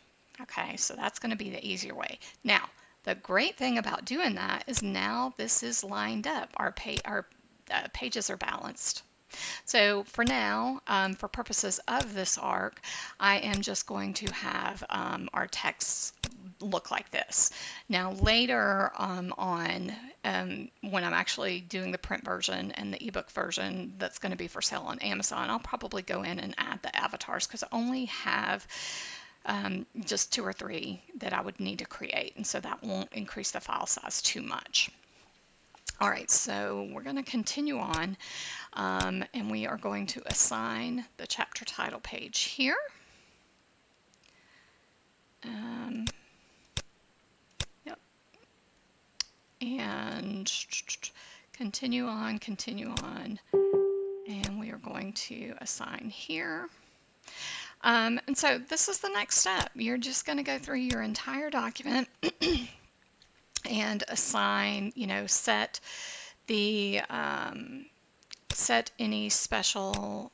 Okay, so that's going to be the easier way. Now, the great thing about doing that is now this is lined up. Our pages are balanced. So for now, for purposes of this arc, I am just going to have our texts look like this. Now later on, when I'm actually doing the print version and the ebook version that's going to be for sale on Amazon, I'll probably go in and add the avatars because I only have just 2 or 3 that I would need to create, and so that won't increase the file size too much. All right, so we're going to continue on, and we are going to assign the chapter title page here. Yep. And continue on, and we are going to assign here. And so this is the next step. You're just going to go through your entire document and assign, set any special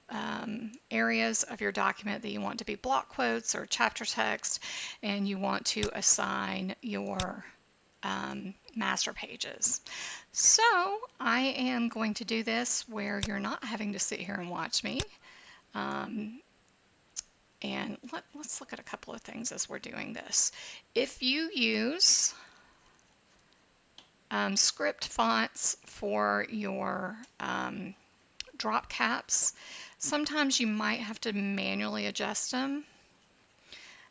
areas of your document that you want to be block quotes or chapter text, and you want to assign your master pages. So I am going to do this where you're not having to sit here and watch me. And let's look at a couple of things as we're doing this. If you use script fonts for your drop caps, sometimes you might have to manually adjust them.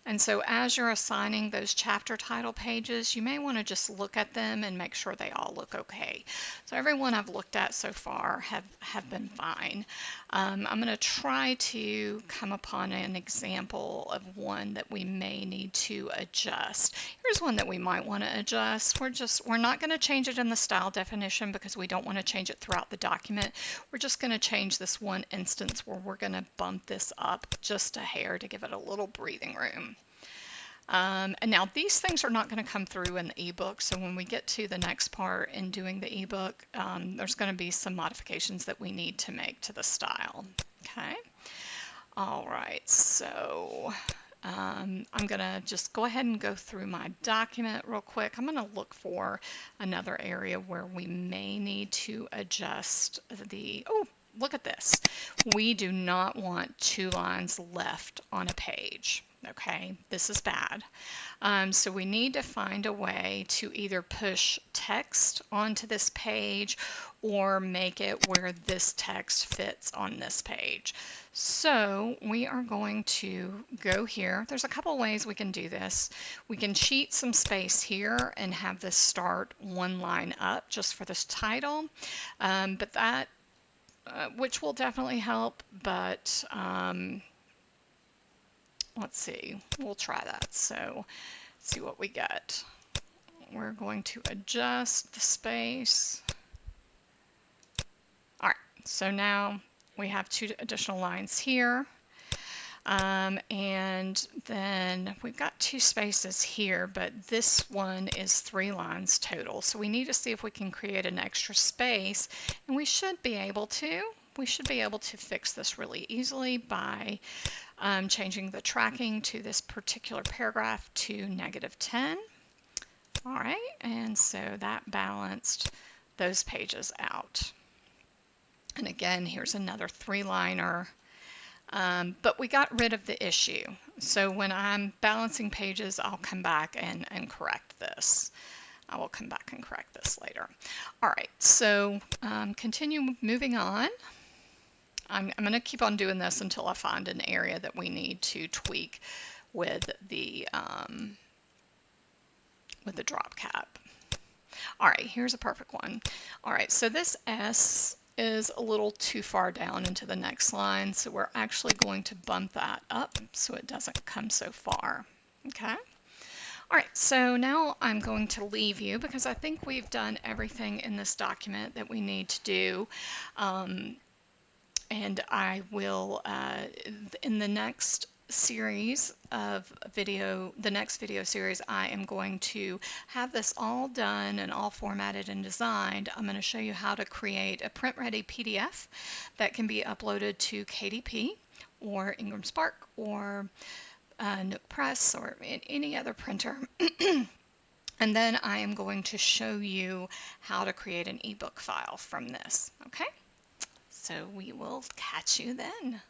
And so as you're assigning those chapter title pages, you may want to just look at them and make sure they all look okay. So every one I've looked at so far have been fine. I'm going to try to come upon an example of one that we may need to adjust. Here's one that we might want to adjust. We're not going to change it in the style definition because we don't want to change it throughout the document. We're just going to change this one instance where we're going to bump this up just a hair to give it a little breathing room. And now these things are not going to come through in the ebook, so when we get to the next part in doing the ebook, there's going to be some modifications that we need to make to the style. Okay. All right, so I'm going to just go ahead and go through my document real quick. I'm going to look for another area where we may need to adjust the, oh, look at this. We do not want 2 lines left on a page. Okay, this is bad. So we need to find a way to either push text onto this page or make it where this text fits on this page. So we are going to go here. There's a couple ways we can do this. We can cheat some space here and have this start 1 line up just for this title, but that which will definitely help, but let's see, we'll try that. So see what we get. We're going to adjust the space. All right, so now we have 2 additional lines here. And then we've got 2 spaces here, but this one is 3 lines total. So we need to see if we can create an extra space, and we should be able to. We should be able to fix this really easily by changing the tracking to this particular paragraph to -10. All right, and so that balanced those pages out. And again, here's another 3-liner, but we got rid of the issue. So when I'm balancing pages, I'll come back and correct this. I will come back and correct this later. All right, so continue moving on. I'm going to keep on doing this until I find an area that we need to tweak with the drop cap. All right, here's a perfect one. All right, so this S is a little too far down into the next line, so we're actually going to bump that up so it doesn't come so far. Okay. All right, so now I'm going to leave you because I think we've done everything in this document that we need to do. And I will, in the next series of the next video series, I am going to have this all done and all formatted and designed. I'm going to show you how to create a print-ready PDF that can be uploaded to KDP or Ingram Spark or Nook Press or any other printer. And then I am going to show you how to create an ebook file from this. Okay? So we will catch you then.